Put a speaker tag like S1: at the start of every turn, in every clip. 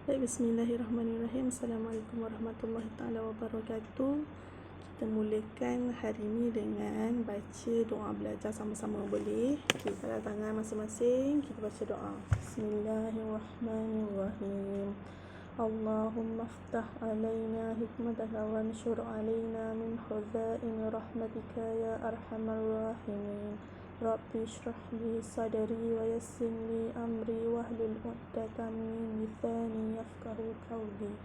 S1: Baik, bismillahirrahmanirrahim. Assalamualaikum warahmatullahi taala wabarakatuh. Kita mulakan hari ini dengan baca doa belajar sama-sama, boleh? Kita letak tangan masing-masing, kita baca doa. Bismillahirrahmanirrahim. Allahumma aftah alaina hikmataka wa anshur alaina min khazain rahmatika ya arhamar rahimin. Rabbi shrah li sadri wa yassir li amri wahlul 'uqdatam min lisani yafqahu qawli.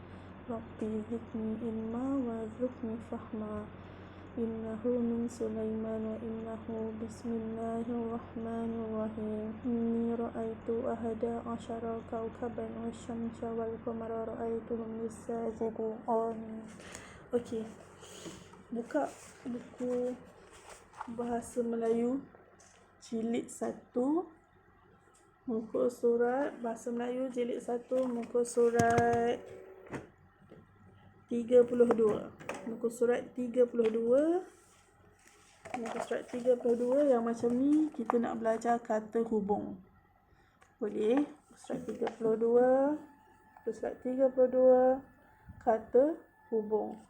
S1: Rabbi zidni ilma warzuqni fahma. Innahu min Sulaiman wa innahu bismillahirrahmanirrahim. Inni ra'aitu ahada asyara kawkaban wasyamsa wal qamara ra'aituhum lisajidin. Amin. Okey. Buka buku Bahasa Melayu jilid 1, muka surat Bahasa Melayu jilid 1, muka surat 32. Muka surat 32. Muka surat 32 yang macam ni kita nak belajar kata hubung. Boleh? Muka surat 32. Muka surat 32 kata hubung.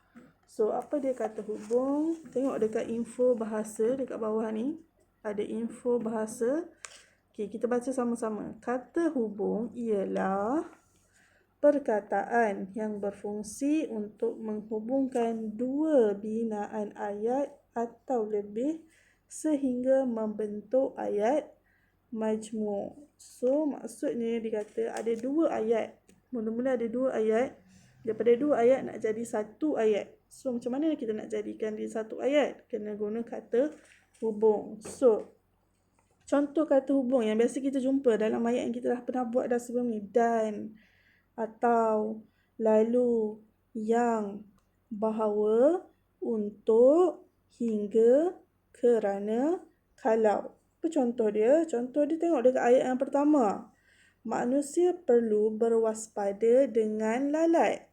S1: So, apa dia kata hubung? Tengok dekat info bahasa dekat bawah ni. Ada info bahasa. Okey, kita baca sama-sama. Kata hubung ialah perkataan yang berfungsi untuk menghubungkan dua binaan ayat atau lebih sehingga membentuk ayat majmu'. So, maksudnya dia kata ada dua ayat. Mula-mula ada dua ayat. Daripada dua ayat nak jadi satu ayat. So, macam mana kita nak jadikan dia satu ayat? Kena guna kata hubung. So, contoh kata hubung yang biasa kita jumpa dalam ayat yang kita dah pernah buat dah sebelum ni. Dan, atau, lalu, yang, bahawa, untuk, hingga, kerana, kalau. Apa contoh dia? Contoh dia tengok dekat ayat yang pertama. Manusia perlu berwaspada dengan lalat.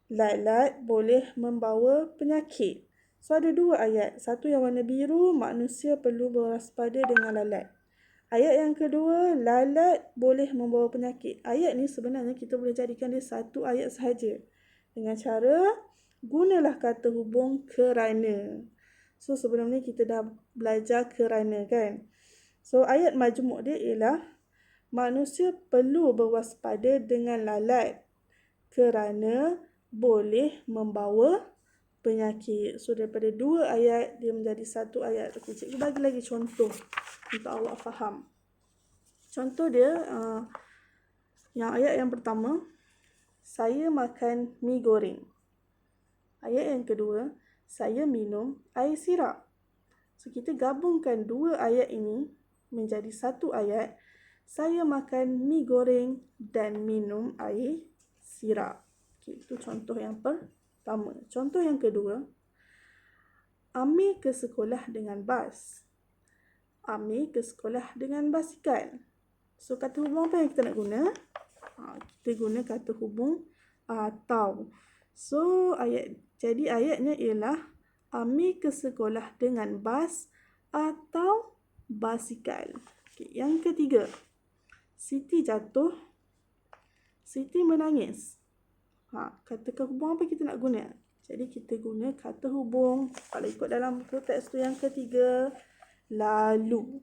S1: Lalat boleh membawa penyakit. So, ada dua ayat. Satu yang warna biru, manusia perlu berwaspada dengan lalat. Ayat yang kedua, lalat boleh membawa penyakit. Ayat ni sebenarnya kita boleh jadikan dia satu ayat sahaja. Dengan cara, gunalah kata hubung kerana. So, sebelum ni kita dah belajar kerana kan. So, ayat majmuk dia ialah manusia perlu berwaspada dengan lalat kerana boleh membawa penyakit. So, daripada dua ayat, dia menjadi satu ayat. Okey, cikgu bagi lagi contoh untuk awak faham. Contoh dia, yang ayat yang pertama, saya makan mi goreng. Ayat yang kedua, saya minum air sirap. So, kita gabungkan dua ayat ini menjadi satu ayat. Saya makan mi goreng dan minum air sirap. Okay, itu contoh yang pertama. Contoh yang kedua, Amir ke sekolah dengan bas. Amir ke sekolah dengan basikal. So, kata hubung apa yang kita nak guna? Kita guna kata hubung atau. So, jadi ayatnya ialah Amir ke sekolah dengan bas atau basikal. Okay, yang ketiga, Siti jatuh, Siti menangis. Kata hubung apa kita nak guna? Jadi, kita guna kata hubung. Kalau ikut dalam buku teks tu yang ketiga, lalu.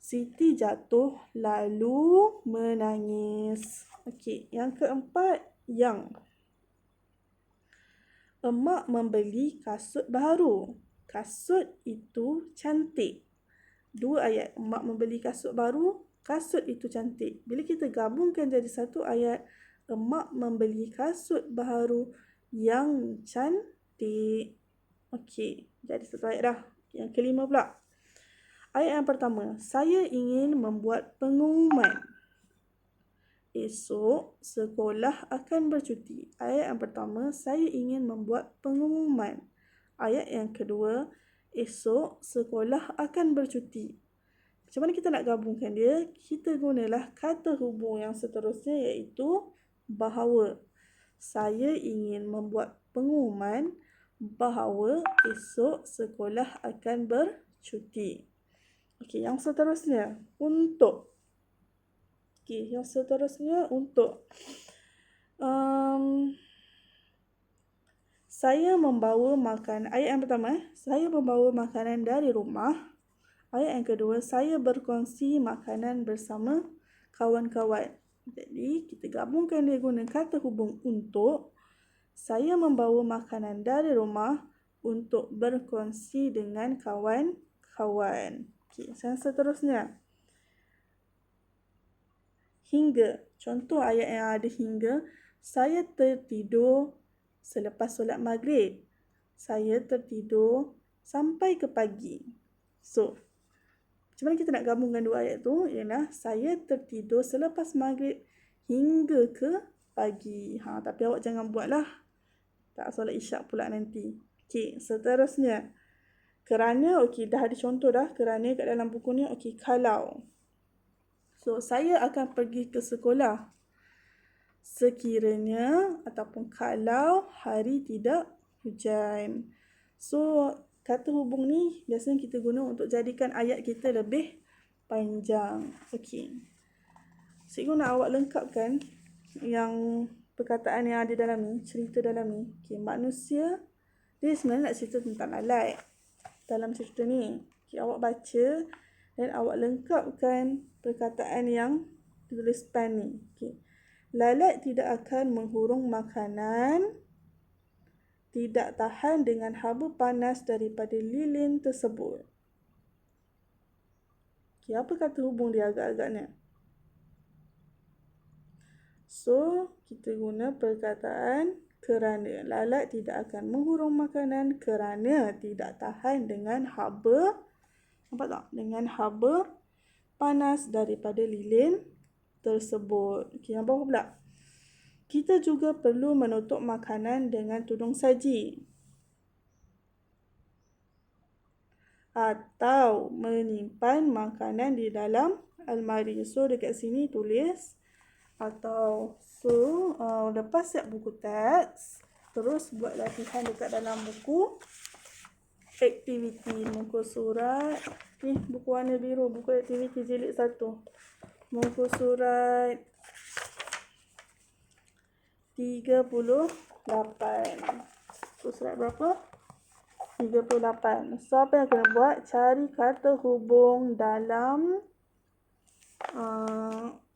S1: Siti jatuh, lalu menangis. Okey, yang keempat, yang. Emak membeli kasut baru. Kasut itu cantik. Dua ayat. Emak membeli kasut baru, kasut itu cantik. Bila kita gabungkan jadi satu ayat, emak membeli kasut baru yang cantik. Okey, jadi satu ayat dah. Yang kelima pula. Ayat yang pertama, saya ingin membuat pengumuman. Esok sekolah akan bercuti. Ayat yang pertama, saya ingin membuat pengumuman. Ayat yang kedua, esok sekolah akan bercuti. Macam mana kita nak gabungkan dia? Kita gunalah kata hubung yang seterusnya iaitu bahawa. Saya ingin membuat pengumuman bahawa esok sekolah akan bercuti. Okey, yang seterusnya untuk. Okey, yang seterusnya untuk. Saya membawa makan. Ayat yang pertama, saya membawa makanan dari rumah. Ayat yang kedua, saya berkongsi makanan bersama kawan-kawan. Jadi, kita gabungkan dia guna kata hubung untuk. Saya membawa makanan dari rumah untuk berkongsi dengan kawan-kawan. Okey, yang seterusnya. Hingga. Contoh ayat yang ada hingga. Saya tertidur selepas solat maghrib. Saya tertidur sampai ke pagi. So, macam mana kita nak gabungkan dua ayat tu? Ialah saya tertidur selepas maghrib hingga ke pagi. Tapi awak jangan buatlah. Tak solat isyak pula nanti. Okey, seterusnya. Kerana, okey, dah ada contoh dah. Kerana kat dalam buku ni, okey, kalau. So, saya akan pergi ke sekolah. Sekiranya ataupun kalau hari tidak hujan. So, kata hubung ni biasanya kita guna untuk jadikan ayat kita lebih panjang. Okey. Cikgu nak awak lengkapkan yang perkataan yang ada dalam ni, cerita dalam ni. Okey, manusia dia sebenarnya nak cerita tentang lalat dalam cerita ni. Okey, awak baca dan awak lengkapkan perkataan yang ditulis depan ni. Okey. Lalat tidak akan menghurung makanan, tidak tahan dengan haba panas daripada lilin tersebut. Okey, apa kata hubung dia agak-agaknya? So, kita guna perkataan kerana. Lalat tidak akan menghurung makanan kerana tidak tahan dengan haba, nampak tak? Dengan haba panas daripada lilin tersebut. Okey, yang bawah pula. Kita juga perlu menutup makanan dengan tudung saji. Atau menyimpan makanan di dalam almari. So, dekat sini tulis atau. So, lepas siap buku teks, terus buat latihan dekat dalam buku aktiviti. Muka surat. Ni, buku warna biru. Buku aktiviti jilid 1. Muka surat 38. Muka surat berapa? 38. So, apa yang kena buat? Cari kata hubung dalam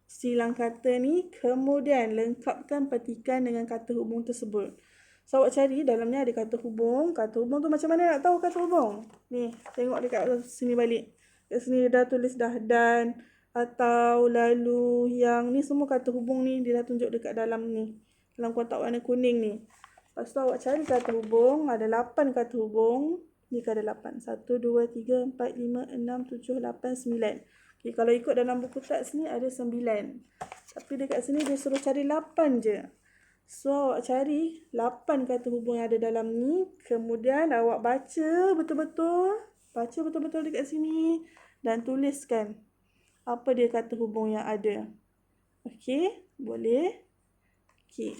S1: silang kata ni. Kemudian, lengkapkan petikan dengan kata hubung tersebut. So, awak cari dalam ni ada kata hubung. Kata hubung tu macam mana nak tahu kata hubung? Ni, tengok dekat sini balik. Kat sini dia dah tulis dah dan, atau, lalu, yang. Ni semua kata hubung ni dia dah tunjuk dekat dalam ni. Dalam kotak warna kuning ni. Lepas tu awak cari kata hubung. Ada 8 kata hubung. Ni ada 8. 1, 2, 3, 4, 5, 6, 7, 8, 9. Okay, kalau ikut dalam buku teks ni ada 9. Tapi dekat sini dia suruh cari 8 je. So, awak cari 8 kata hubung yang ada dalam ni. Kemudian awak baca betul-betul. Baca betul-betul dekat sini. Dan tuliskan apa dia kata hubung yang ada. Okey, boleh. Okey.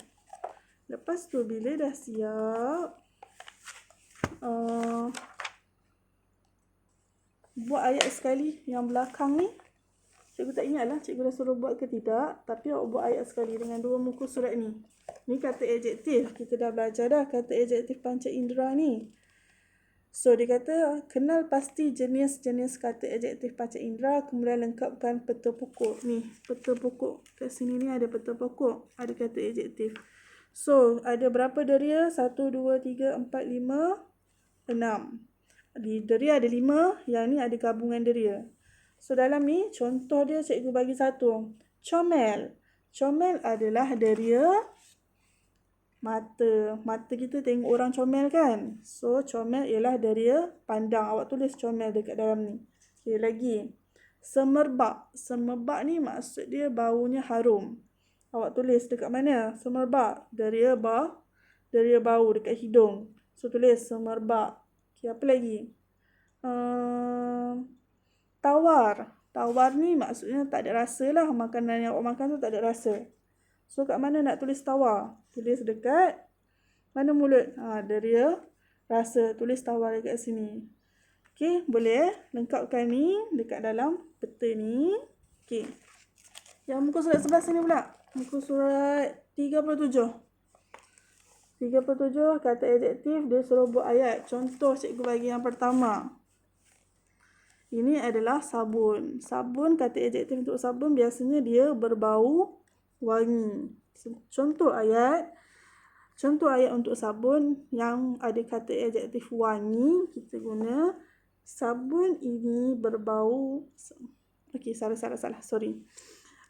S1: Lepas tu bila dah siap, buat ayat sekali yang belakang ni. Cikgu tak ingatlah cikgu dah suruh buat ke tidak. Tapi awak buat ayat sekali dengan 2 muka surat ni. Ni kata adjektif. Kita dah belajar dah kata adjektif panca indera ni. So, dia kata, kenal pasti jenis-jenis kata adjektif panca indera, kemudian lengkapkan peta pokok. Ni, peta pokok. Kat sini ni ada peta pokok. Ada kata adjektif. So, ada berapa deria? 1, 2, 3, 4, 5, 6. Di deria ada 5, yang ni ada gabungan deria. So, dalam ni, contoh dia cikgu bagi satu. Comel. Comel adalah deria mata. Mata kita tengok orang comel kan? So, comel ialah deria pandang. Awak tulis comel dekat dalam ni. Okay, lagi. Semerbak. Semerbak ni maksud dia baunya harum. Awak tulis dekat mana? Semerbak. Deria bau dekat hidung. So, tulis semerbak. Okay, apa lagi? Tawar. Tawar ni maksudnya tak ada rasa lah. Makanan yang awak makan tu tak ada rasa. So, kat mana nak tulis tawar? Tulis dekat mana mulut? Deria rasa. Tulis tawar dekat sini. Okey, boleh lengkapkan ni dekat dalam peta ni. Okey. Yang muka surat sebelah sini pula. Muka surat 37. 37 kata adjektif dia suruh buat ayat. Contoh cikgu bagi yang pertama. Ini adalah sabun. Sabun, kata adjektif untuk sabun biasanya dia berbau wangi. Contoh ayat untuk sabun yang ada kata adjektif wangi, kita guna sabun ini berbau. Okey, salah. Sorry.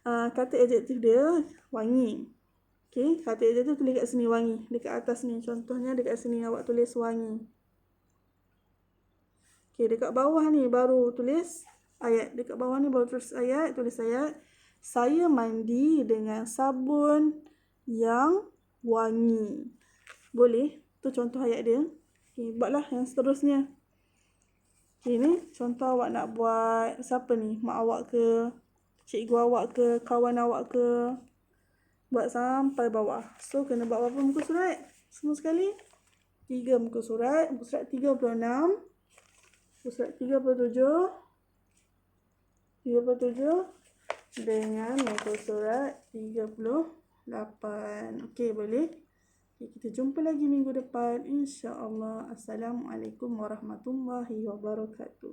S1: Kata adjektif dia wangi. Okey, kata adjektif tulis kat sini wangi. Dekat atas ni. Contohnya dekat sini awak tulis wangi. Okey, dekat bawah ni baru tulis ayat. Tulis ayat. Saya mandi dengan sabun yang wangi. Boleh? Tu contoh ayat dia. Okey, buatlah yang seterusnya. Okey, ni contoh awak nak buat siapa ni? Mak awak ke? Cikgu awak ke? Kawan awak ke? Buat sampai bawah. So, kena buat berapa muka surat? Semua sekali? 3 muka surat. Muka surat 36. Muka surat 37 dengan muka surat 38. Okey, boleh? Okay, kita jumpa lagi minggu depan. InsyaAllah. Assalamualaikum warahmatullahi wabarakatuh.